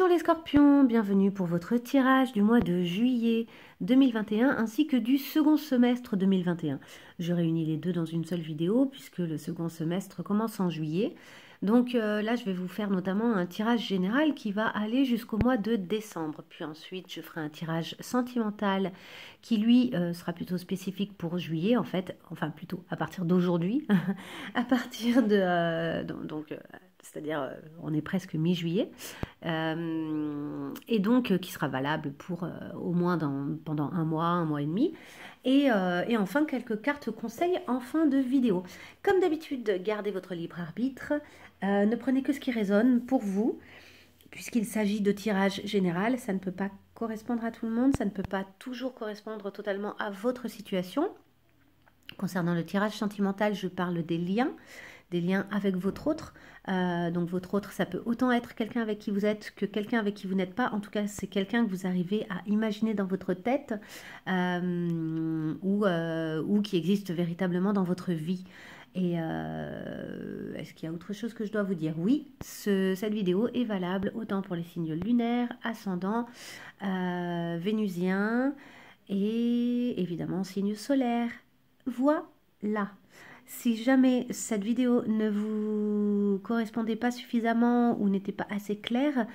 Bonjour les scorpions, bienvenue pour votre tirage du mois de juillet 2021 ainsi que du second semestre 2021. Je réunis les deux dans une seule vidéo puisque le second semestre commence en juillet. Donc là, je vais vous faire notamment un tirage général qui va aller jusqu'au mois de décembre. Puis ensuite, je ferai un tirage sentimental qui, lui, sera plutôt spécifique pour juillet, en fait. Enfin, plutôt à partir d'aujourd'hui. À partir de... c'est-à-dire, on est presque mi-juillet. Et donc, qui sera valable pour au moins pendant un mois et demi. Et enfin, quelques cartes conseils en fin de vidéo. Comme d'habitude, gardez votre libre arbitre. Ne prenez que ce qui résonne pour vous, puisqu'il s'agit de tirage général. Ça ne peut pas correspondre à tout le monde, ça ne peut pas toujours correspondre totalement à votre situation. Concernant le tirage sentimental, je parle des liens avec votre autre. Donc votre autre, ça peut autant être quelqu'un avec qui vous êtes que quelqu'un avec qui vous n'êtes pas. En tout cas, c'est quelqu'un que vous arrivez à imaginer dans votre tête ou qui existe véritablement dans votre vie. Et est-ce qu'il y a autre chose que je dois vous dire? Oui, cette vidéo est valable autant pour les signes lunaires, ascendants, vénusiens et évidemment signes solaires. Voilà. Si jamais cette vidéo ne vous correspondait pas suffisamment ou n'était pas assez claire,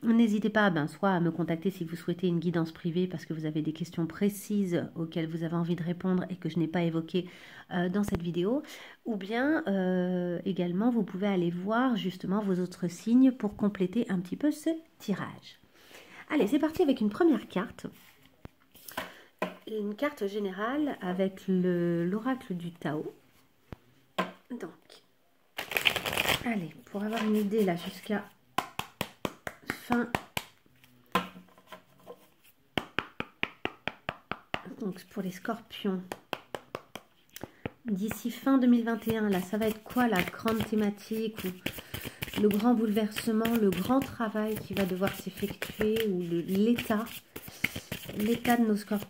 n'hésitez pas soit à me contacter si vous souhaitez une guidance privée parce que vous avez des questions précises auxquelles vous avez envie de répondre et que je n'ai pas évoquées dans cette vidéo. Ou bien également, vous pouvez aller voir justement vos autres signes pour compléter un petit peu ce tirage. Allez, c'est parti avec une première carte. Une carte générale avec l'oracle du Tao. Donc, allez, pour avoir une idée là jusqu'à fin. Donc, pour les scorpions, d'ici fin 2021, là, ça va être quoi la grande thématique ou le grand bouleversement, le grand travail qui va devoir s'effectuer ou l'état de nos scorpions.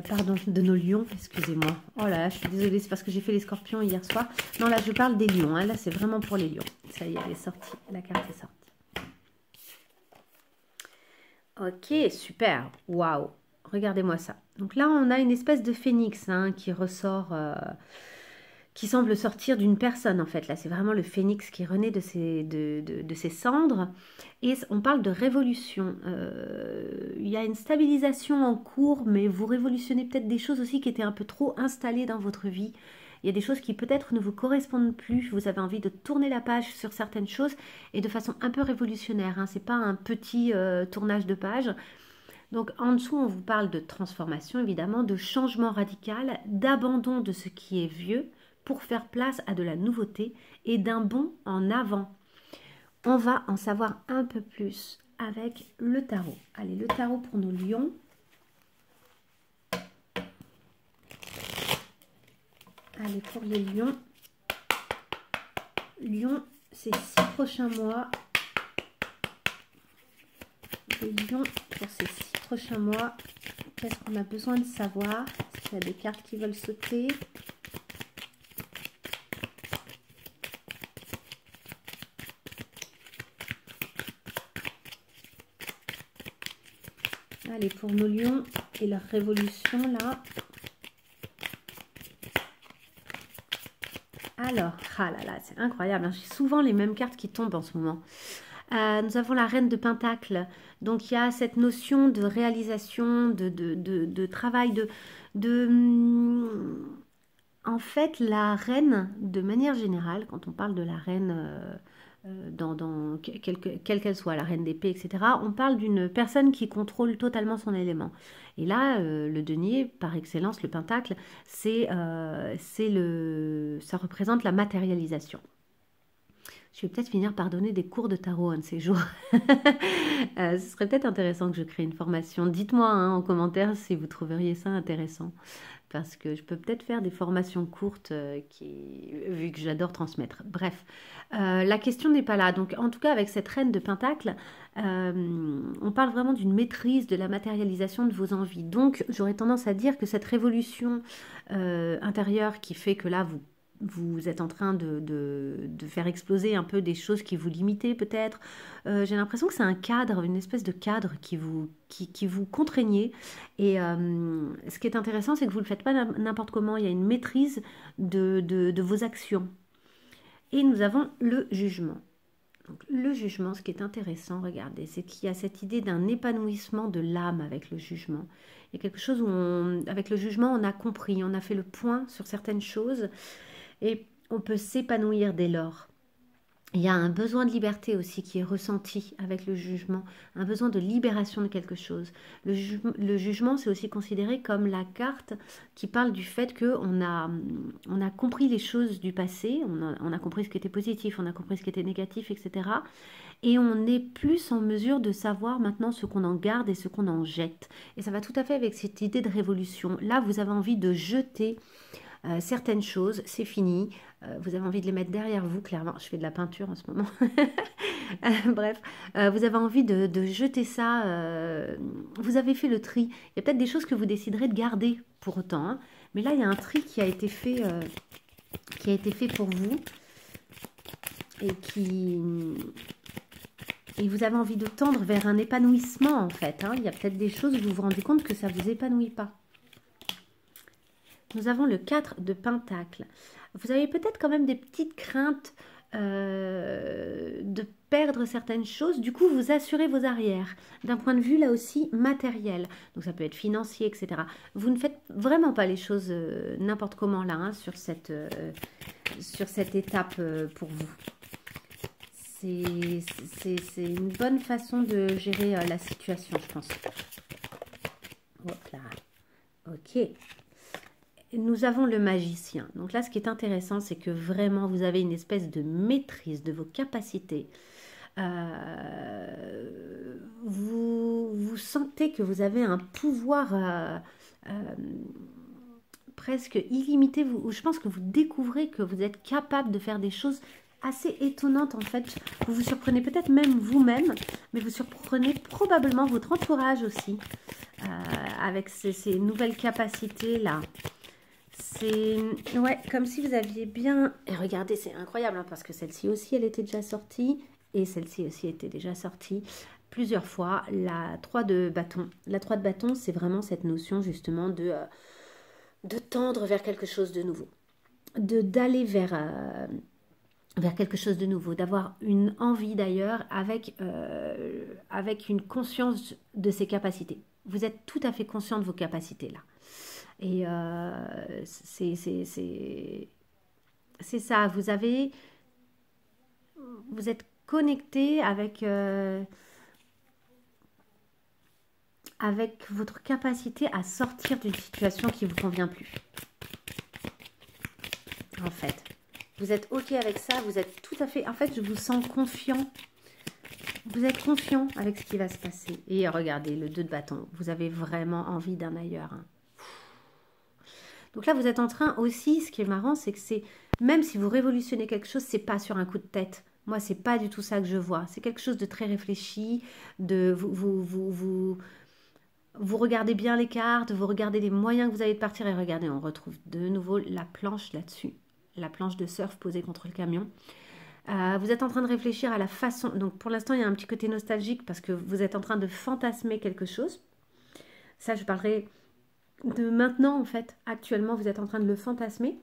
Pardon, de nos lions, excusez-moi. Oh là là, je suis désolée, c'est parce que j'ai fait les scorpions hier soir. Non, là, je parle des lions. Hein. Là, c'est vraiment pour les lions. Ça y est, elle est sortie. La carte est sortie. Ok, super. Waouh. Regardez-moi ça. Donc là, on a une espèce de phénix qui ressort, qui semble sortir d'une personne, en fait. Là, c'est vraiment le phénix qui renaît de ses cendres. Et on parle de révolution. Il y a une stabilisation en cours, mais vous révolutionnez peut-être des choses aussi qui étaient un peu trop installées dans votre vie. Il y a des choses qui peut-être ne vous correspondent plus. Vous avez envie de tourner la page sur certaines choses et de façon un peu révolutionnaire. Ce n'est pas un petit tournage de page. Donc en dessous, on vous parle de transformation, évidemment, de changement radical, d'abandon de ce qui est vieux pour faire place à de la nouveauté et d'un bond en avant. On va en savoir un peu plus avec le tarot. Allez, le tarot pour nos lions. Allez, pour les lions. Lions, ces 6 prochains mois. Les lions, pour ces 6 prochains mois, qu'est-ce qu'on a besoin de savoir? Est-ce qu'il y a des cartes qui veulent sauter? Allez, pour nos lions et leur révolution, là. Alors, ah là là, c'est incroyable. J'ai souvent les mêmes cartes qui tombent en ce moment. Nous avons la reine de Pentacle. Donc, il y a cette notion de réalisation, de travail, En fait, la reine, de manière générale, quand on parle de la reine... quelle qu'elle soit, la reine d'épée, etc. On parle d'une personne qui contrôle totalement son élément. Et là, le denier, par excellence, le pentacle, ça représente la matérialisation. Je vais peut-être finir par donner des cours de tarot un de ces jours. Ce serait peut-être intéressant que je crée une formation. Dites-moi en commentaire si vous trouveriez ça intéressant. Parce que je peux peut-être faire des formations courtes vu que j'adore transmettre. Bref, la question n'est pas là. Donc, en tout cas, avec cette reine de Pentacle, on parle vraiment d'une maîtrise de la matérialisation de vos envies. Donc, j'aurais tendance à dire que cette révolution intérieure qui fait que là, vous êtes en train de faire exploser un peu des choses qui vous limitaient peut-être. J'ai l'impression que c'est un cadre, une espèce de cadre qui vous contraignait. Et ce qui est intéressant, c'est que vous ne le faites pas n'importe comment. Il y a une maîtrise de vos actions. Et nous avons le jugement. Donc, le jugement, ce qui est intéressant, regardez, c'est qu'il y a cette idée d'un épanouissement de l'âme avec le jugement. Il y a quelque chose où, avec le jugement, on a compris, on a fait le point sur certaines choses et on peut s'épanouir dès lors. Il y a un besoin de liberté aussi qui est ressenti avec le jugement, un besoin de libération de quelque chose. Le jugement, c'est aussi considéré comme la carte qui parle du fait qu'on on a compris les choses du passé, on a compris ce qui était positif, on a compris ce qui était négatif, etc. Et on est plus en mesure de savoir maintenant ce qu'on en garde et ce qu'on en jette. Et ça va tout à fait avec cette idée de révolution. Là, vous avez envie de jeter certaines choses, c'est fini. Vous avez envie de les mettre derrière vous, clairement. Je fais de la peinture en ce moment. Bref, vous avez envie de jeter ça. Vous avez fait le tri. Il y a peut-être des choses que vous déciderez de garder pour autant. Hein. Mais là, il y a un tri qui a été fait pour vous. Et vous avez envie de tendre vers un épanouissement, en fait. Hein. Il y a peut-être des choses où vous vous rendez compte que ça ne vous épanouit pas. Nous avons le 4 de Pentacles. Vous avez peut-être quand même des petites craintes de perdre certaines choses. Du coup, vous assurez vos arrières. D'un point de vue, là aussi, matériel. Donc, ça peut être financier, etc. Vous ne faites vraiment pas les choses n'importe comment, là, hein, sur cette étape pour vous. C'est une bonne façon de gérer la situation, je pense. Hop là. Ok. Nous avons le magicien. Donc là, ce qui est intéressant, c'est que vraiment, vous avez une espèce de maîtrise de vos capacités. Vous sentez que vous avez un pouvoir presque illimité. Je pense que vous découvrez que vous êtes capable de faire des choses assez étonnantes en fait. Vous vous surprenez peut-être même vous-même, mais vous surprenez probablement votre entourage aussi avec ces nouvelles capacités-là. C'est ouais, comme si vous aviez bien... Et regardez, c'est incroyable, hein, parce que celle-ci aussi, elle était déjà sortie. Et celle-ci aussi était déjà sortie plusieurs fois. La 3 de bâton. La 3 de bâton, c'est vraiment cette notion justement de tendre vers quelque chose de nouveau. D'aller vers quelque chose de nouveau. D'avoir une envie d'ailleurs avec une conscience de ses capacités. Vous êtes tout à fait conscient de vos capacités là. Et c'est ça, vous êtes connecté avec votre capacité à sortir d'une situation qui ne vous convient plus. En fait, vous êtes OK avec ça, vous êtes tout à fait... En fait, je vous sens confiant. Vous êtes confiant avec ce qui va se passer. Et regardez, le 2 de bâton, vous avez vraiment envie d'un ailleurs. Hein. Donc là, vous êtes en train aussi, ce qui est marrant, c'est que même si vous révolutionnez quelque chose, c'est pas sur un coup de tête. Moi, c'est pas du tout ça que je vois. C'est quelque chose de très réfléchi, vous regardez bien les cartes, vous regardez les moyens que vous avez de partir et regardez, on retrouve de nouveau la planche là-dessus, la planche de surf posée contre le camion. Vous êtes en train de réfléchir à la façon, donc pour l'instant il y a un petit côté nostalgique parce que vous êtes en train de fantasmer quelque chose. Ça, je parlerai de maintenant en fait. Actuellement, vous êtes en train de le fantasmer.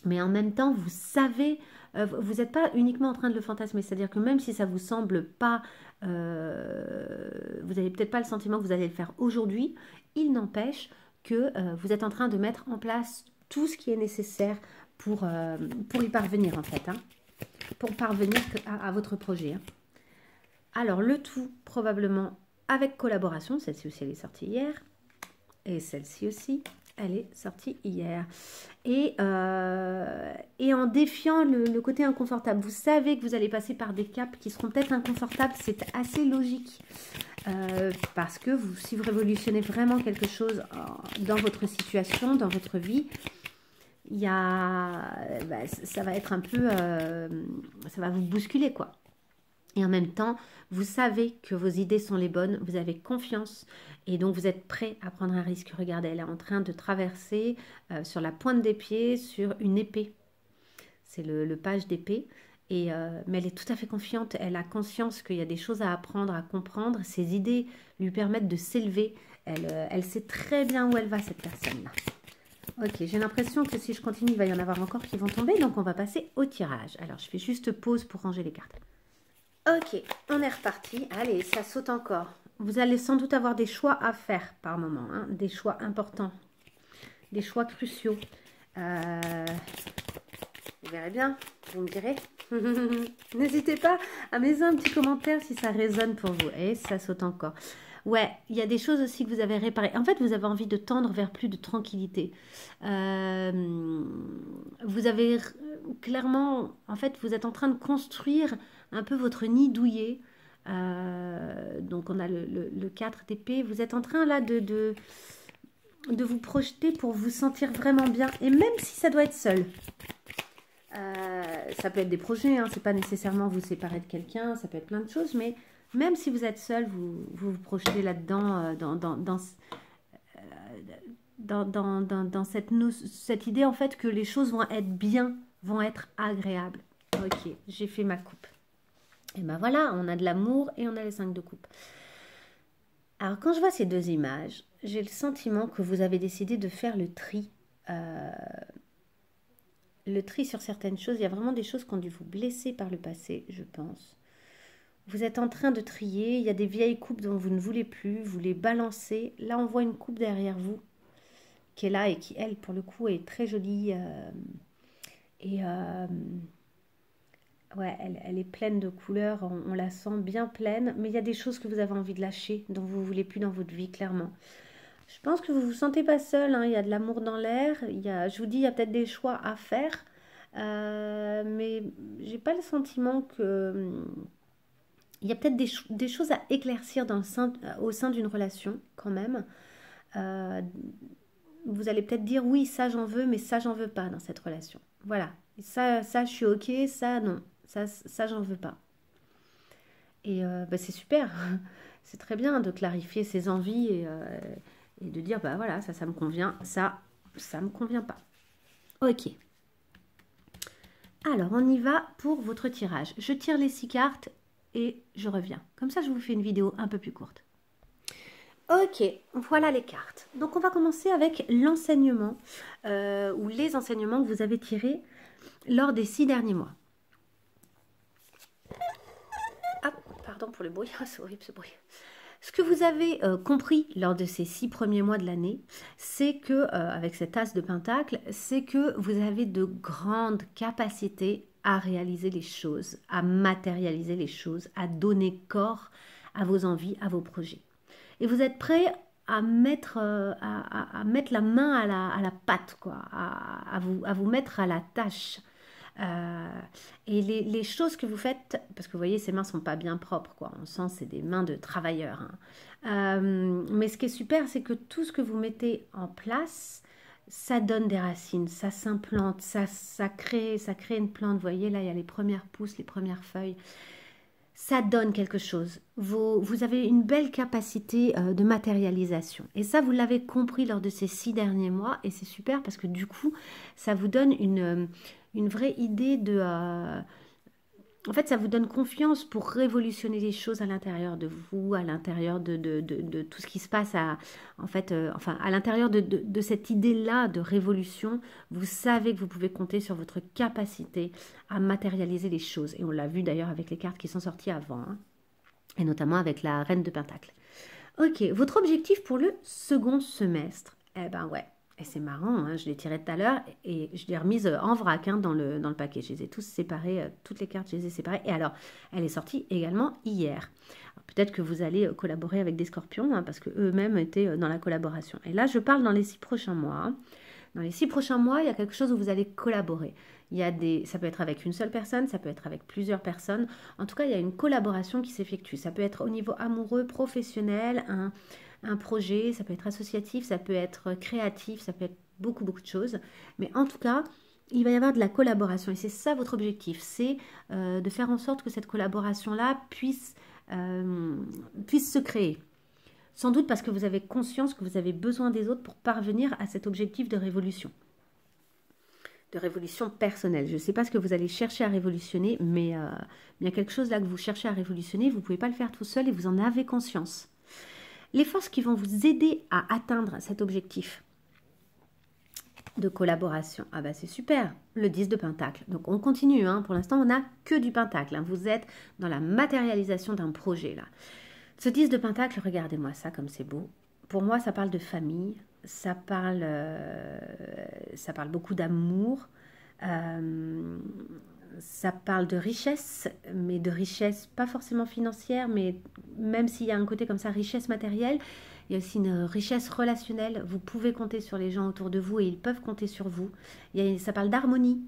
Mais en même temps, vous savez, vous n'êtes pas uniquement en train de le fantasmer. C'est-à-dire que même si ça ne vous semble pas, vous n'avez peut-être pas le sentiment que vous allez le faire aujourd'hui, il n'empêche que vous êtes en train de mettre en place tout ce qui est nécessaire pour y parvenir en fait. Hein, pour parvenir à votre projet. Hein. Alors, le tout probablement avec collaboration. Celle-ci aussi, elle est sortie hier. Et celle-ci aussi, elle est sortie hier. Et en défiant le côté inconfortable. Vous savez que vous allez passer par des caps qui seront peut-être inconfortables. C'est assez logique. Parce que si vous révolutionnez vraiment quelque chose dans votre situation, dans votre vie, ça va être un peu... ça va vous bousculer, quoi. Et en même temps, vous savez que vos idées sont les bonnes, vous avez confiance et donc vous êtes prêt à prendre un risque. Regardez, elle est en train de traverser sur la pointe des pieds sur une épée. c'est le page d'épée. Mais elle est tout à fait confiante, elle a conscience qu'il y a des choses à apprendre, à comprendre. Ses idées lui permettent de s'élever. Elle sait très bien où elle va, cette personne-là. Ok, j'ai l'impression que si je continue, il va y en avoir encore qui vont tomber. Donc, on va passer au tirage. Alors, je fais juste pause pour ranger les cartes. Ok, on est reparti. Allez, ça saute encore. Vous allez sans doute avoir des choix à faire par moment. Hein, des choix importants. Des choix cruciaux. Vous verrez bien, vous me direz. N'hésitez pas à me laisser un petit commentaire si ça résonne pour vous. Et ça saute encore. Ouais, il y a des choses aussi que vous avez réparées. En fait, vous avez envie de tendre vers plus de tranquillité. Vous avez clairement, en fait, vous êtes en train de construire un peu votre nid douillet. Donc, on a le 4 d'épée. Vous êtes en train là de vous projeter pour vous sentir vraiment bien. Et même si ça doit être seul. Ça peut être des projets, hein, c'est pas nécessairement vous séparer de quelqu'un, ça peut être plein de choses, mais même si vous êtes seul, vous projetez là-dedans dans cette idée en fait que les choses vont être bien, vont être agréables. Ok, j'ai fait ma coupe. Et ben voilà, on a de l'amour et on a les 5 de coupe. Alors quand je vois ces deux images, j'ai le sentiment que vous avez décidé de faire le tri. Le tri sur certaines choses. Il y a vraiment des choses qui ont dû vous blesser par le passé, je pense. Vous êtes en train de trier. Il y a des vieilles coupes dont vous ne voulez plus. Vous les balancez. Là, on voit une coupe derrière vous qui est là et qui, elle, pour le coup, est très jolie. Ouais, elle est pleine de couleurs. On la sent bien pleine. Mais il y a des choses que vous avez envie de lâcher, dont vous ne voulez plus dans votre vie, clairement. Je pense que vous ne vous sentez pas seul, hein. Il y a de l'amour dans l'air. Je vous dis, il y a peut-être des choix à faire. Mais j'ai pas le sentiment que... Il y a peut-être des choses à éclaircir au sein d'une relation, quand même. Vous allez peut-être dire, oui, ça j'en veux, mais ça j'en veux pas dans cette relation. Voilà. Ça je suis ok, ça non. Ça j'en veux pas. Et c'est super. C'est très bien de clarifier ses envies et de dire, bah voilà, ça me convient, ça me convient pas. Ok. Alors, on y va pour votre tirage. Je tire les 6 cartes et je reviens. Comme ça, je vous fais une vidéo un peu plus courte. Ok, voilà les cartes. Donc, on va commencer avec l'enseignement ou les enseignements que vous avez tirés lors des 6 derniers mois. Ah, pardon pour le bruit, c'est horrible ce bruit. Ce que vous avez compris lors de ces 6 premiers mois de l'année, c'est que, avec cet as de pentacle, c'est que vous avez de grandes capacités à réaliser les choses, à matérialiser les choses, à donner corps à vos envies, à vos projets. Et vous êtes prêt à mettre la main à la pâte, quoi, à vous mettre à la tâche. Et les choses que vous faites, parce que vous voyez, ces mains sont pas bien propres, quoi. On sent c'est des mains de travailleurs. Hein. Mais ce qui est super, c'est que tout ce que vous mettez en place, ça donne des racines, ça s'implante, ça crée une plante. Vous voyez, là, il y a les premières pousses, les premières feuilles. Ça donne quelque chose. Vous avez une belle capacité de matérialisation. Et ça, vous l'avez compris lors de ces 6 derniers mois. Et c'est super parce que du coup, ça vous donne une vraie idée de... en fait, ça vous donne confiance pour révolutionner les choses à l'intérieur de vous, à l'intérieur de tout ce qui se passe, à l'intérieur de cette idée-là de révolution. Vous savez que vous pouvez compter sur votre capacité à matérialiser les choses. Et on l'a vu d'ailleurs avec les cartes qui sont sorties avant, hein, et notamment avec la Reine de Pentacle. Ok, votre objectif pour le second semestre, eh ben ouais. Et c'est marrant, hein, je l'ai tiré tout à l'heure et je l'ai remise en vrac, hein, dans le paquet. Je les ai tous séparés, toutes les cartes, je les ai séparées. Et alors, elle est sortie également hier. Peut-être que vous allez collaborer avec des scorpions, hein, parce qu'eux-mêmes étaient dans la collaboration. Et là, je parle dans les 6 prochains mois. Hein. Dans les 6 prochains mois, il y a quelque chose où vous allez collaborer. Ça peut être avec une seule personne, ça peut être avec plusieurs personnes. En tout cas, il y a une collaboration qui s'effectue. Ça peut être au niveau amoureux, professionnel, un projet, ça peut être associatif, ça peut être créatif, ça peut être beaucoup de choses. Mais en tout cas, il va y avoir de la collaboration. Et c'est ça votre objectif, c'est de faire en sorte que cette collaboration-là puisse se créer. Sans doute parce que vous avez conscience que vous avez besoin des autres pour parvenir à cet objectif de révolution. de révolution personnelle. Je ne sais pas ce que vous allez chercher à révolutionner, mais il y a quelque chose là que vous cherchez à révolutionner, vous ne pouvez pas le faire tout seul et vous en avez conscience. Les forces qui vont vous aider à atteindre cet objectif de collaboration, ah bah c'est super, le 10 de Pentacle. Donc on continue, hein. Pour l'instant on n'a que du Pentacle, hein. Vous êtes dans la matérialisation d'un projet là. Ce 10 de Pentacle, regardez-moi ça comme c'est beau. Pour moi ça parle de famille, ça parle beaucoup d'amour, ça parle de richesse, mais de richesse pas forcément financière, mais même s'il y a un côté comme ça, richesse matérielle, il y a aussi une richesse relationnelle. Vous pouvez compter sur les gens autour de vous et ils peuvent compter sur vous. Ça parle d'harmonie.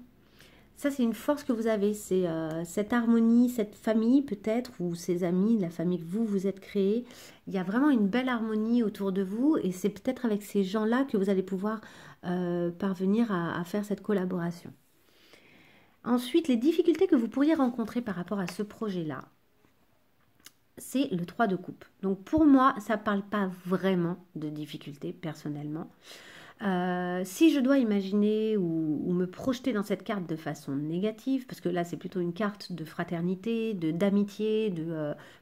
Ça, c'est une force que vous avez. C'est cette harmonie, cette famille peut-être, ou ces amis, la famille que vous êtes créée. Il y a vraiment une belle harmonie autour de vous et c'est peut-être avec ces gens-là que vous allez pouvoir parvenir à faire cette collaboration. Ensuite, les difficultés que vous pourriez rencontrer par rapport à ce projet-là, c'est le 3 de coupe. Donc pour moi, ça ne parle pas vraiment de difficultés personnellement. Si je dois imaginer ou me projeter dans cette carte de façon négative, parce que là c'est plutôt une carte de fraternité, d'amitié,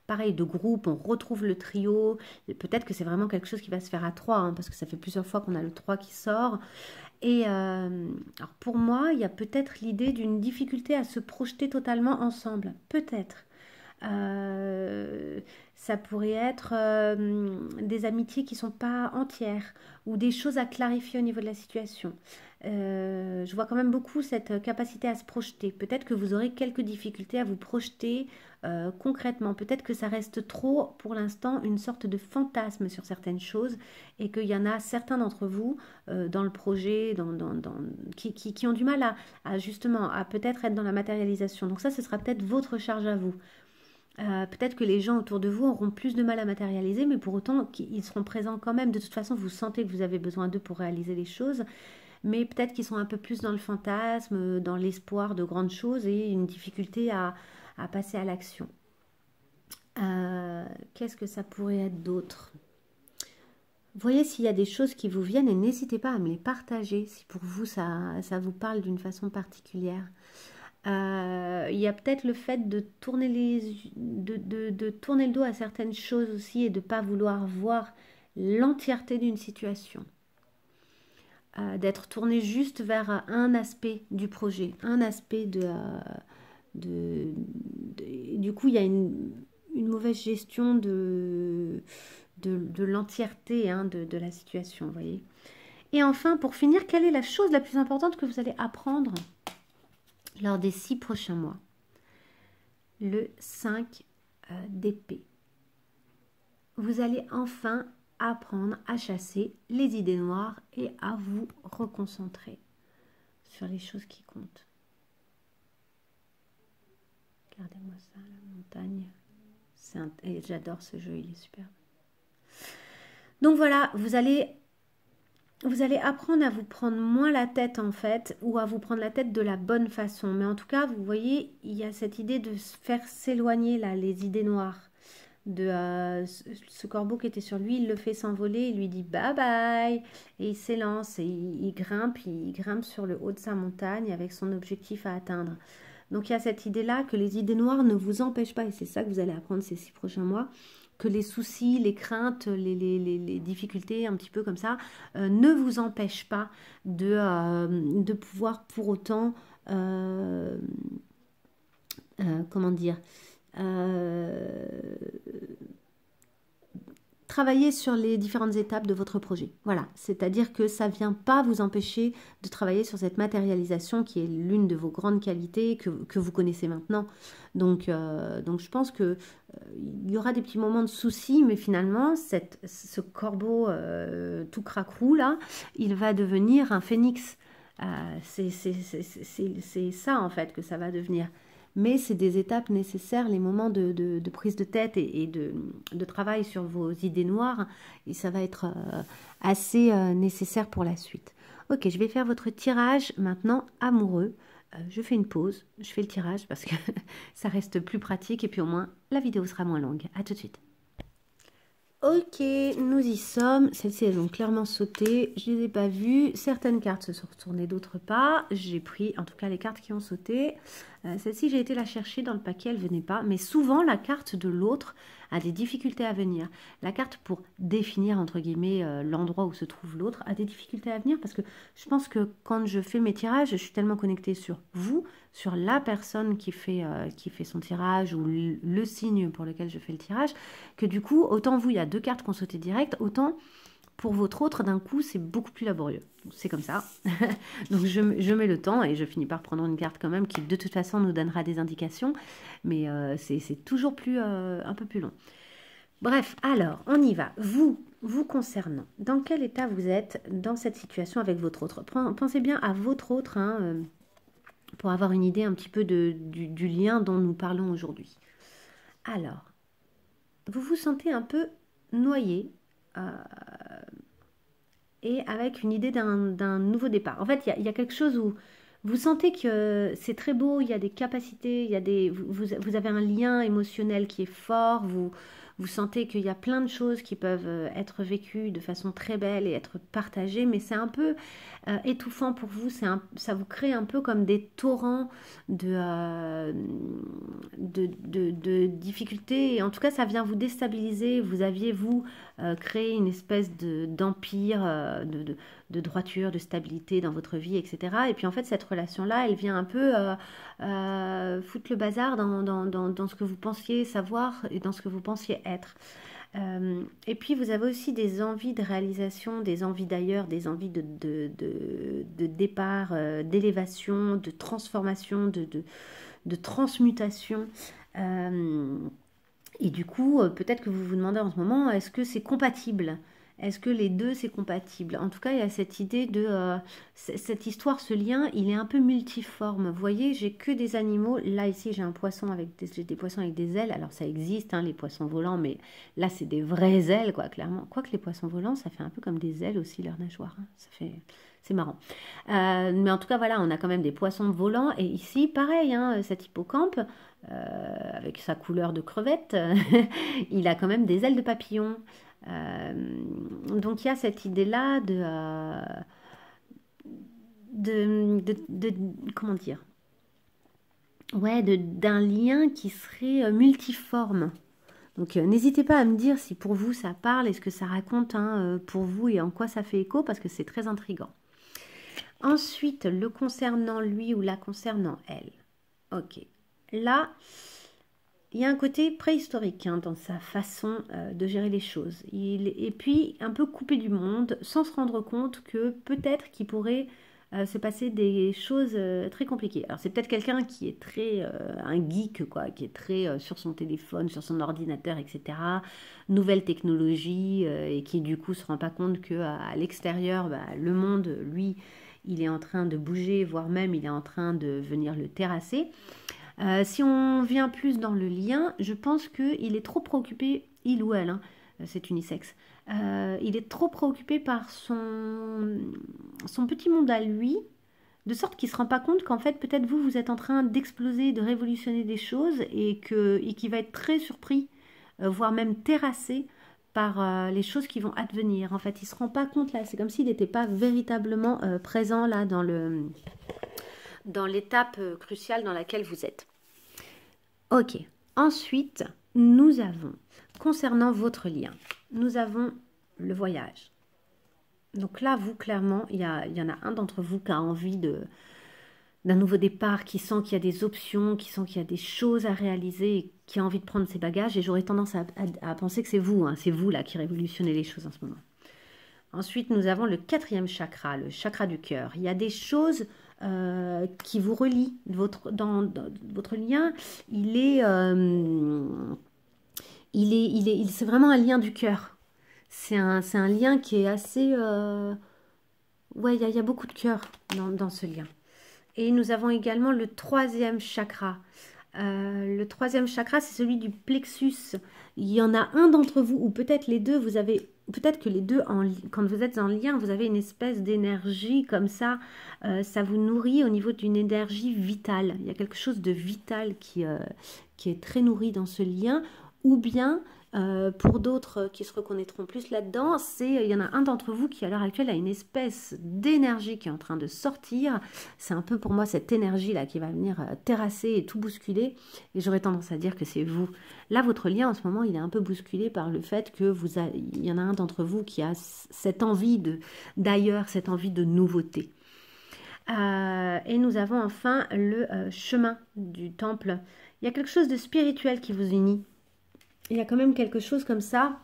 pareil, de groupe, on retrouve le trio, peut-être que c'est vraiment quelque chose qui va se faire à 3, hein, parce que ça fait plusieurs fois qu'on a le 3 qui sort. Et alors pour moi, il y a peut-être l'idée d'une difficulté à se projeter totalement ensemble, peut-être. Ça pourrait être des amitiés qui ne sont pas entières ou des choses à clarifier au niveau de la situation. Je vois quand même beaucoup cette capacité à se projeter. Peut-être que vous aurez quelques difficultés à vous projeter concrètement. Peut-être que ça reste trop, pour l'instant, une sorte de fantasme sur certaines choses et qu'il y en a certains d'entre vous dans le projet qui ont du mal à justement à peut-être être dans la matérialisation. Donc ça, ce sera peut-être votre charge à vous. Peut-être que les gens autour de vous auront plus de mal à matérialiser, mais pour autant ils seront présents quand même. De toute façon, vous sentez que vous avez besoin d'eux pour réaliser les choses, mais peut-être qu'ils sont un peu plus dans le fantasme, dans l'espoir de grandes choses et une difficulté à passer à l'action. Qu'est-ce que ça pourrait être d'autre? Voyez s'il y a des choses qui vous viennent et n'hésitez pas à me les partager si pour vous ça vous parle d'une façon particulière. Il y a peut-être le fait de tourner tourner le dos à certaines choses aussi et de ne pas vouloir voir l'entièreté d'une situation. D'être tourné juste vers un aspect du projet, un aspect du coup, il y a une mauvaise gestion de l'entièreté, hein, de la situation, vous voyez. Et enfin, pour finir, quelle est la chose la plus importante que vous allez apprendre lors des 6 prochains mois? Le 5 d'épée. Vous allez enfin apprendre à chasser les idées noires et à vous reconcentrer sur les choses qui comptent. Regardez-moi ça, la montagne. Et j'adore ce jeu, il est superbe. Donc voilà, vous allez apprendre à vous prendre moins la tête en fait, ou à vous prendre la tête de la bonne façon. Mais en tout cas, vous voyez, il y a cette idée de faire s'éloigner là les idées noires. Ce corbeau qui était sur lui, il le fait s'envoler, il lui dit bye bye, et il s'élance et il grimpe sur le haut de sa montagne avec son objectif à atteindre. Donc il y a cette idée-là que les idées noires ne vous empêchent pas, et c'est ça que vous allez apprendre ces 6 prochains mois, que les soucis, les craintes, les difficultés, un petit peu comme ça, ne vous empêchent pas de pouvoir pour autant, comment dire, travailler sur les différentes étapes de votre projet. Voilà, c'est-à-dire que ça ne vient pas vous empêcher de travailler sur cette matérialisation qui est l'une de vos grandes qualités que vous connaissez maintenant. Donc je pense qu'il y aura des petits moments de soucis, mais finalement, ce corbeau tout cracrou là, il va devenir un phénix. C'est ça en fait que ça va devenir. Mais c'est des étapes nécessaires, les moments de prise de tête et de travail sur vos idées noires, et ça va être assez nécessaire pour la suite. Ok, je vais faire votre tirage maintenant amoureux. Je fais une pause, je fais le tirage parce que ça reste plus pratique et puis au moins la vidéo sera moins longue. À tout de suite. Ok, nous y sommes. Celles-ci, elles ont clairement sauté. Je ne les ai pas vues. Certaines cartes se sont retournées, d'autres pas. J'ai pris, en tout cas, les cartes qui ont sauté. Celle-ci, j'ai été la chercher dans le paquet, elle ne venait pas. Mais souvent, la carte de l'autre a des difficultés à venir. La carte pour définir, entre guillemets, l'endroit où se trouve l'autre a des difficultés à venir parce que je pense que quand je fais mes tirages, je suis tellement connectée sur vous, sur la personne qui fait son tirage ou le signe pour lequel je fais le tirage, que du coup, autant vous, il y a deux cartes qui ont sauté direct, autant pour votre autre, d'un coup, c'est beaucoup plus laborieux. C'est comme ça. Donc, je mets le temps et je finis par prendre une carte quand même qui, de toute façon, nous donnera des indications. Mais c'est toujours un peu plus long. Bref, alors, on y va. Vous concernant, dans quel état vous êtes dans cette situation avec votre autre? Pensez bien à votre autre, hein, pour avoir une idée un petit peu du lien dont nous parlons aujourd'hui. Alors, vous vous sentez un peu noyé et avec une idée d'un nouveau départ. En fait, il y a quelque chose où vous sentez que c'est très beau, il y a des capacités, vous avez un lien émotionnel qui est fort, vous sentez qu'il y a plein de choses qui peuvent être vécues de façon très belle et être partagées, mais c'est un peu étouffant pour vous, ça vous crée un peu comme des torrents de difficultés, et en tout cas ça vient vous déstabiliser. Vous aviez, vous, créé une espèce d'empire, de droiture, de stabilité dans votre vie, etc. Et puis en fait, cette relation-là, elle vient un peu foutre le bazar dans ce que vous pensiez savoir et dans ce que vous pensiez être. Et puis vous avez aussi des envies de réalisation, des envies d'ailleurs, des envies de départ, d'élévation, de transformation, de transmutation. Et du coup, peut-être que vous vous demandez en ce moment, est-ce que c'est compatible? Est-ce que les deux, c'est compatible? En tout cas, il y a cette idée de... cette histoire, ce lien, il est un peu multiforme. Vous voyez, j'ai que des animaux. Là, ici, j'ai un poisson j'ai des poissons avec des ailes. Alors, ça existe, hein, les poissons volants, mais là, c'est des vraies ailes, quoi, clairement. Quoique les poissons volants, ça fait un peu comme des ailes aussi, leur nageoire, hein. C'est marrant. Mais en tout cas, voilà, on a quand même des poissons volants. Et ici, pareil, hein, cet hippocampe, avec sa couleur de crevette, il a quand même des ailes de papillon. Donc il y a cette idée-là comment dire, ouais, d'un lien qui serait multiforme. Donc n'hésitez pas à me dire si pour vous ça parle et ce que ça raconte, hein, pour vous, et en quoi ça fait écho, parce que c'est très intriguant. Ensuite, le concernant lui ou la concernant elle. Ok. Là, il y a un côté préhistorique, hein, dans sa façon de gérer les choses. Et puis, un peu coupé du monde, sans se rendre compte que peut-être qu'il pourrait se passer des choses très compliquées. Alors, c'est peut-être quelqu'un qui est très un geek, quoi, qui est très sur son téléphone, sur son ordinateur, etc. Nouvelle technologie, et qui du coup se rend pas compte que à l'extérieur, bah, le monde, lui, il est en train de bouger, voire même il est en train de venir le terrasser. Si on vient plus dans le lien, je pense qu'il est trop préoccupé, il ou elle, hein, c'est unisexe, il est trop préoccupé par son petit monde à lui, de sorte qu'il ne se rend pas compte qu'en fait, peut-être vous, vous êtes en train d'exploser, de révolutionner des choses, et qu'il va être très surpris, voire même terrassé par les choses qui vont advenir. En fait, il ne se rend pas compte là, c'est comme s'il n'était pas véritablement présent là dans l'étape cruciale dans laquelle vous êtes. Ok, ensuite, nous avons, concernant votre lien, nous avons le voyage. Donc là, vous, clairement, il y en a un d'entre vous qui a envie d'un nouveau départ, qui sent qu'il y a des options, qui sent qu'il y a des choses à réaliser, et qui a envie de prendre ses bagages. Et j'aurais tendance à penser que c'est vous, hein, c'est vous là qui révolutionnez les choses en ce moment. Ensuite, nous avons le 4e chakra, le chakra du cœur. Il y a des choses qui vous relient. Dans votre lien, c'est vraiment un lien du cœur. C'est un lien qui est assez... ouais, il y a beaucoup de cœur dans ce lien. Et nous avons également le 3e chakra. Le 3e chakra, c'est celui du plexus. Il y en a un d'entre vous, ou peut-être les deux, peut-être que les deux, quand vous êtes en lien, vous avez une espèce d'énergie comme ça. Ça vous nourrit au niveau d'une énergie vitale. Il y a quelque chose de vital qui est très nourri dans ce lien. Ou bien, Pour d'autres qui se reconnaîtront plus là-dedans, il y en a un d'entre vous qui à l'heure actuelle a une espèce d'énergie qui est en train de sortir. C'est un peu pour moi cette énergie-là qui va venir terrasser et tout bousculer. Et j'aurais tendance à dire que c'est vous. Là, votre lien en ce moment, il est un peu bousculé par le fait que il y en a un d'entre vous qui a cette envie d'ailleurs, cette envie de nouveauté. Et nous avons enfin le chemin du temple. Il y a quelque chose de spirituel qui vous unit. Il y a quand même quelque chose comme ça.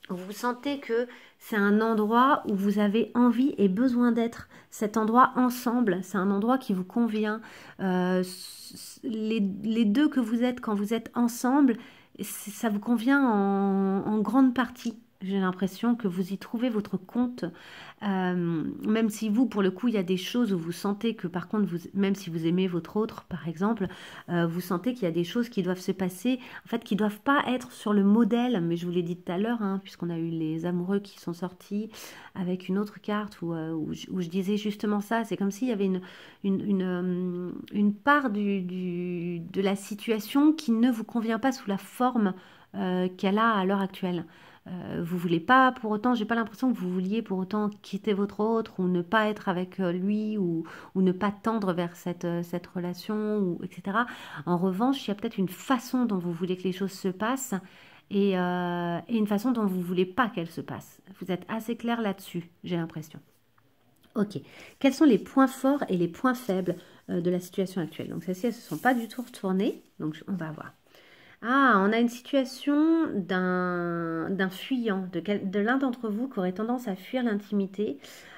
Vous sentez que c'est un endroit où vous avez envie et besoin d'être. Cet endroit ensemble, c'est un endroit qui vous convient. Les deux que vous êtes quand vous êtes ensemble, ça vous convient en grande partie. J'ai l'impression que vous y trouvez votre compte, même si vous, pour le coup, il y a des choses où vous sentez que, par contre, même si vous aimez votre autre, par exemple, vous sentez qu'il y a des choses qui doivent se passer, en fait, qui ne doivent pas être sur le modèle, mais je vous l'ai dit tout à l'heure, hein, puisqu'on a eu les amoureux qui sont sortis avec une autre carte où je disais justement ça, c'est comme s'il y avait une part de la situation qui ne vous convient pas sous la forme qu'elle a à l'heure actuelle. Vous voulez pas pour autant, j'ai pas l'impression que vous vouliez pour autant quitter votre autre ou ne pas être avec lui ou ne pas tendre vers cette relation, etc. En revanche, il y a peut-être une façon dont vous voulez que les choses se passent et une façon dont vous voulez pas qu'elles se passent. Vous êtes assez clair là-dessus, j'ai l'impression. Ok, quels sont les points forts et les points faibles de la situation actuelle? Donc celles-ci, elles ne se sont pas du tout retournées, donc on va voir. Ah, on a une situation d'un fuyant, de l'un d'entre vous qui aurait tendance à fuir l'intimité,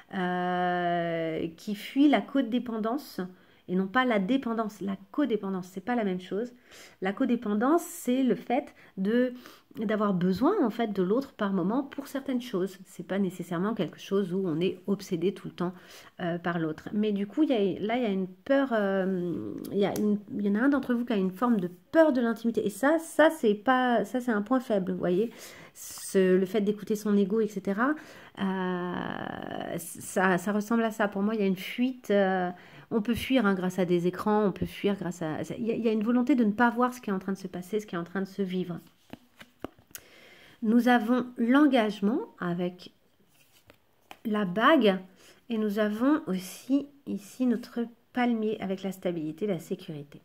qui fuit la codépendance et non pas la dépendance. La codépendance, c'est pas la même chose. La codépendance, c'est le fait d'avoir besoin en fait de l'autre par moment pour certaines choses. C'est pas nécessairement quelque chose où on est obsédé tout le temps par l'autre. Mais du coup, là, il y a une peur. Il y en a un d'entre vous qui a une forme de peur de l'intimité. Et ça c'est un point faible, vous voyez. Le fait d'écouter son ego, etc. Ça ressemble à ça. Pour moi, il y a une fuite. On peut fuir hein, grâce à des écrans. On peut fuir grâce à. Il y a une volonté de ne pas voir ce qui est en train de se passer, ce qui est en train de se vivre. Nous avons l'engagement avec la bague et nous avons aussi ici notre palmier avec la stabilité, la sécurité.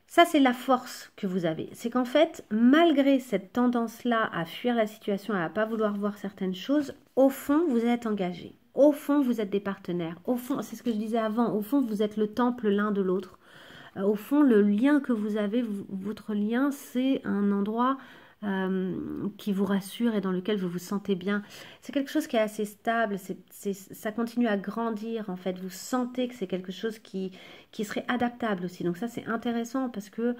Ça, c'est la force que vous avez. C'est qu'en fait, malgré cette tendance-là à fuir la situation, à ne pas vouloir voir certaines choses, au fond, vous êtes engagé. Au fond, vous êtes des partenaires. Au fond, c'est ce que je disais avant, au fond, vous êtes le temple l'un de l'autre. Au fond, le lien que vous avez, votre lien, c'est un endroit qui vous rassure et dans lequel vous vous sentez bien. C'est quelque chose qui est assez stable, ça continue à grandir en fait. Vous sentez que c'est quelque chose qui serait adaptable aussi. Donc ça c'est intéressant parce que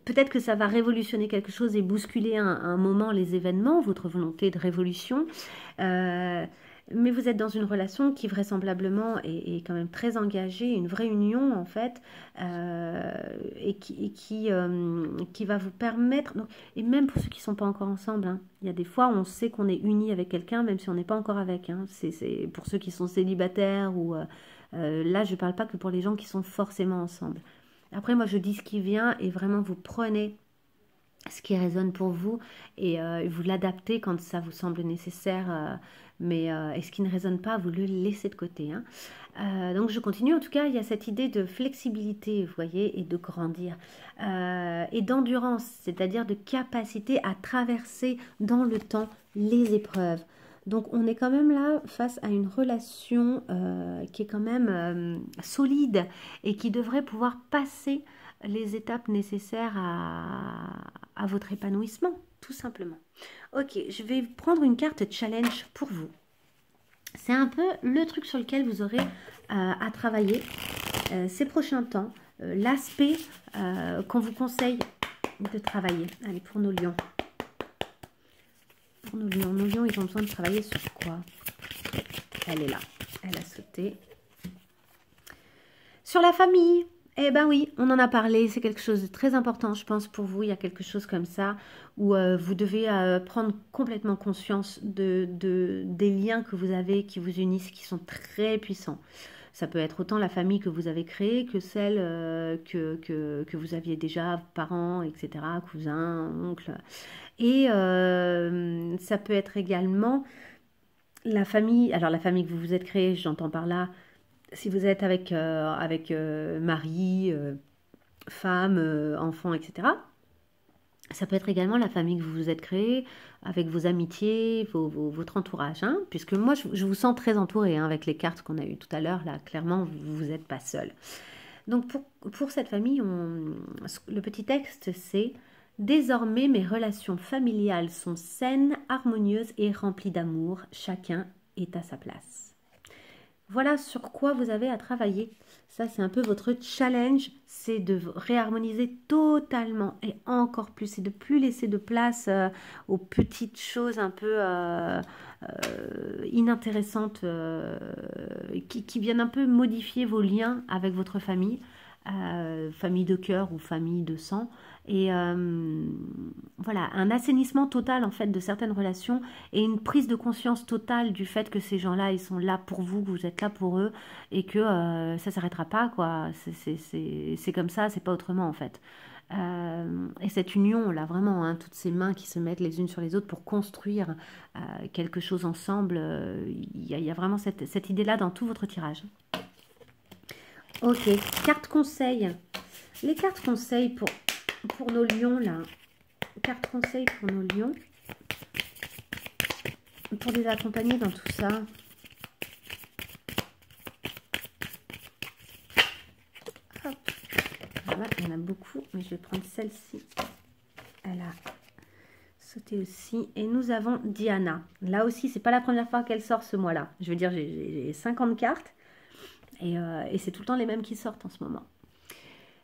peut-être que ça va révolutionner quelque chose et bousculer un moment les événements, votre volonté de révolution. Mais vous êtes dans une relation qui vraisemblablement est quand même très engagée, une vraie union en fait, et qui va vous permettre, donc, et même pour ceux qui ne sont pas encore ensemble, hein, il y a des fois où on sait qu'on est uni avec quelqu'un même si on n'est pas encore avec, hein, c'est pour ceux qui sont célibataires ou là je ne parle pas que pour les gens qui sont forcément ensemble. Après moi je dis ce qui vient et vraiment vous prenez ce qui résonne pour vous et vous l'adaptez quand ça vous semble nécessaire, mais et ce qui ne résonne pas, vous le laissez de côté. Hein. Donc je continue, en tout cas il y a cette idée de flexibilité, vous voyez, et de grandir, et d'endurance, c'est-à-dire de capacité à traverser dans le temps les épreuves. Donc on est quand même là face à une relation qui est quand même solide et qui devrait pouvoir passer les étapes nécessaires à votre épanouissement, tout simplement. Ok, je vais prendre une carte challenge pour vous. C'est un peu le truc sur lequel vous aurez à travailler ces prochains temps, l'aspect qu'on vous conseille de travailler. Allez, pour nos lions. Pour nos lions, ils ont besoin de travailler sur quoi? Elle est là, elle a sauté. Sur la famille. Eh ben oui, on en a parlé, c'est quelque chose de très important, je pense, pour vous. Il y a quelque chose comme ça où vous devez prendre complètement conscience des liens que vous avez, qui vous unissent, qui sont très puissants. Ça peut être autant la famille que vous avez créée que celle que vous aviez déjà, parents, etc., cousins, oncles. Et ça peut être également la famille, alors la famille que vous vous êtes créée, j'entends par là, si vous êtes avec mari, femme, enfant, etc. Ça peut être également la famille que vous vous êtes créée, avec vos amitiés, votre entourage. Hein, puisque moi, je vous sens très entourée hein, avec les cartes qu'on a eues tout à l'heure. Là, clairement, vous n'êtes pas seul. Donc, pour cette famille, le petit texte, c'est désormais, mes relations familiales sont saines, harmonieuses et remplies d'amour. Chacun est à sa place. Voilà sur quoi vous avez à travailler. Ça, c'est un peu votre challenge, c'est de réharmoniser totalement et encore plus, et de plus laisser de place aux petites choses un peu inintéressantes qui viennent un peu modifier vos liens avec votre famille, famille de cœur ou famille de sang. Et voilà, un assainissement total en fait de certaines relations et une prise de conscience totale du fait que ces gens-là, ils sont là pour vous, que vous êtes là pour eux et que ça s'arrêtera pas, quoi. C'est comme ça, c'est pas autrement en fait. Et cette union là, vraiment, hein, toutes ces mains qui se mettent les unes sur les autres pour construire quelque chose ensemble, il y a vraiment cette idée-là dans tout votre tirage. Ok, carte conseil. Les cartes conseils pour nos lions là. Carte conseil pour nos lions. Pour les accompagner dans tout ça. Hop. Voilà, il y en a beaucoup, mais je vais prendre celle-ci. Elle a sauté aussi. Et nous avons Diana. Là aussi, c'est pas la première fois qu'elle sort ce mois-là. Je veux dire, j'ai 50 cartes. Et c'est tout le temps les mêmes qui sortent en ce moment.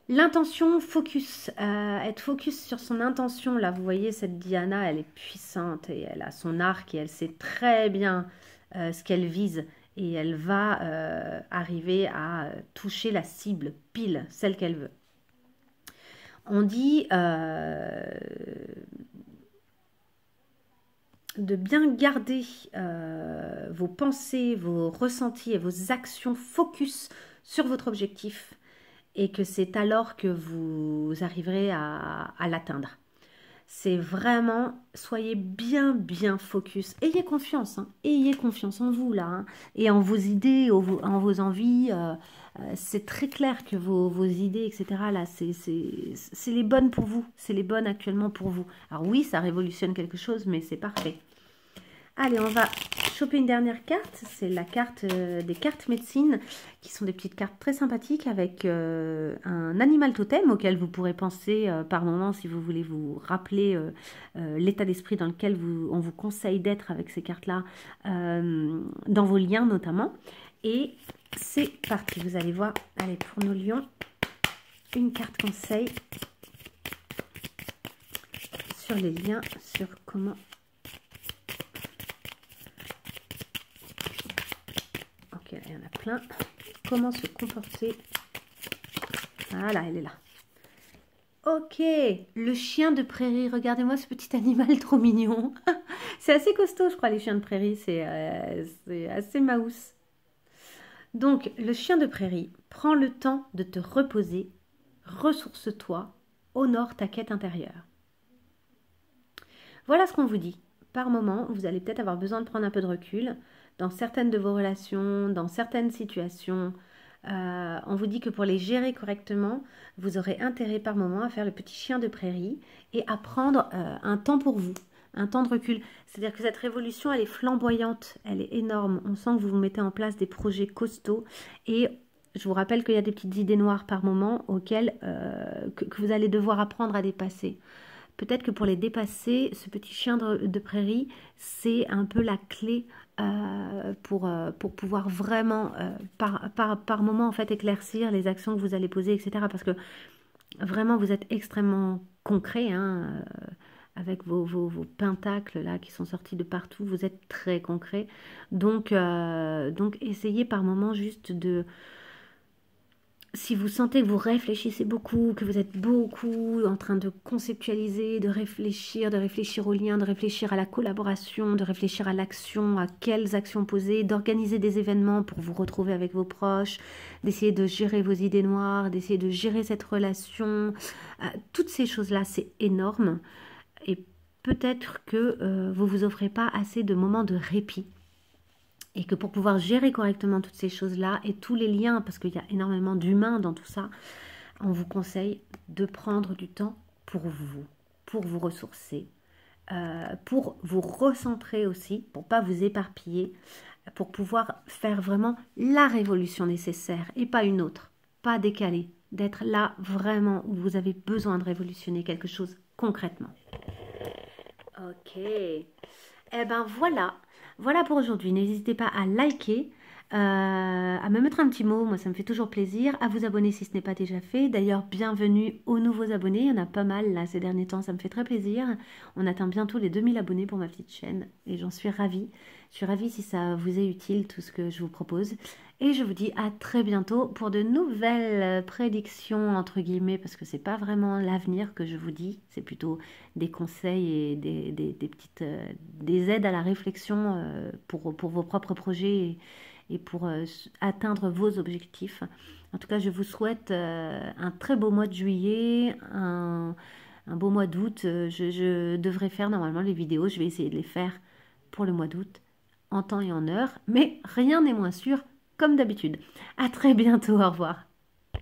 L'intention, focus, être focus sur son intention. Là, vous voyez, cette Diana, elle est puissante et elle a son arc et elle sait très bien ce qu'elle vise. Et elle va arriver à toucher la cible, pile, celle qu'elle veut. On dit de bien garder vos pensées, vos ressentis et vos actions focus sur votre objectif. Et que c'est alors que vous arriverez à l'atteindre. C'est vraiment, soyez bien focus. Ayez confiance, hein. Ayez confiance en vous là, hein. Et en vos idées, en vos envies. C'est très clair que vos idées, etc. là, c'est les bonnes pour vous. C'est les bonnes actuellement pour vous. Alors oui, ça révolutionne quelque chose, mais c'est parfait. Allez, on va choper une dernière carte. C'est la carte des cartes médecine, qui sont des petites cartes très sympathiques avec un animal totem auquel vous pourrez penser par moment si vous voulez vous rappeler l'état d'esprit dans lequel on vous conseille d'être avec ces cartes-là, dans vos liens notamment. Et c'est parti, vous allez voir. Allez, pour nos lions, une carte conseil sur les liens, sur comment... Il y en a plein. Comment se comporter? Voilà, elle est là. Ok, le chien de prairie. Regardez-moi ce petit animal trop mignon. C'est assez costaud, je crois, les chiens de prairie. C'est assez mouse. Donc, le chien de prairie, prends le temps de te reposer, ressource-toi, honore ta quête intérieure. Voilà ce qu'on vous dit. Par moment, vous allez peut-être avoir besoin de prendre un peu de recul. Dans certaines de vos relations, dans certaines situations, on vous dit que pour les gérer correctement, vous aurez intérêt par moment à faire le petit chien de prairie et à prendre un temps pour vous, un temps de recul. C'est-à-dire que cette révolution, elle est flamboyante, elle est énorme. On sent que vous vous mettez en place des projets costauds et je vous rappelle qu'il y a des petites idées noires par moment auxquelles que vous allez devoir apprendre à dépasser. Peut-être que pour les dépasser, ce petit chien de prairie, c'est un peu la clé pour pouvoir vraiment, par moment, en fait, éclaircir les actions que vous allez poser, etc. Parce que vraiment, vous êtes extrêmement concret, hein, avec vos pentacles là qui sont sortis de partout. Vous êtes très concret. Donc essayez par moment juste si vous sentez que vous réfléchissez beaucoup, que vous êtes beaucoup en train de conceptualiser, de réfléchir aux liens, de réfléchir à la collaboration, de réfléchir à l'action, à quelles actions poser, d'organiser des événements pour vous retrouver avec vos proches, d'essayer de gérer vos idées noires, d'essayer de gérer cette relation, toutes ces choses-là, c'est énorme. Et peut-être que vous vous offrez pas assez de moments de répit. Et que pour pouvoir gérer correctement toutes ces choses-là et tous les liens, parce qu'il y a énormément d'humains dans tout ça, on vous conseille de prendre du temps pour vous ressourcer, pour vous recentrer aussi, pour pas vous éparpiller, pour pouvoir faire vraiment la révolution nécessaire et pas une autre, pas décalée, d'être là vraiment où vous avez besoin de révolutionner quelque chose concrètement. Ok. Eh ben voilà, voilà pour aujourd'hui. N'hésitez pas à liker, à me mettre un petit mot, moi ça me fait toujours plaisir, à vous abonner si ce n'est pas déjà fait. D'ailleurs, bienvenue aux nouveaux abonnés, il y en a pas mal là ces derniers temps, ça me fait très plaisir. On atteint bientôt les 2000 abonnés pour ma petite chaîne et j'en suis ravie. Je suis ravie si ça vous est utile tout ce que je vous propose. Et je vous dis à très bientôt pour de nouvelles prédictions entre guillemets, parce que c'est pas vraiment l'avenir que je vous dis, c'est plutôt des conseils et des petites des aides à la réflexion pour vos propres projets et pour atteindre vos objectifs. En tout cas, je vous souhaite un très beau mois de juillet, un beau mois d'août. Je devrais faire normalement les vidéos, je vais essayer de les faire pour le mois d'août, en temps et en heure, mais rien n'est moins sûr, comme d'habitude. À très bientôt, au revoir.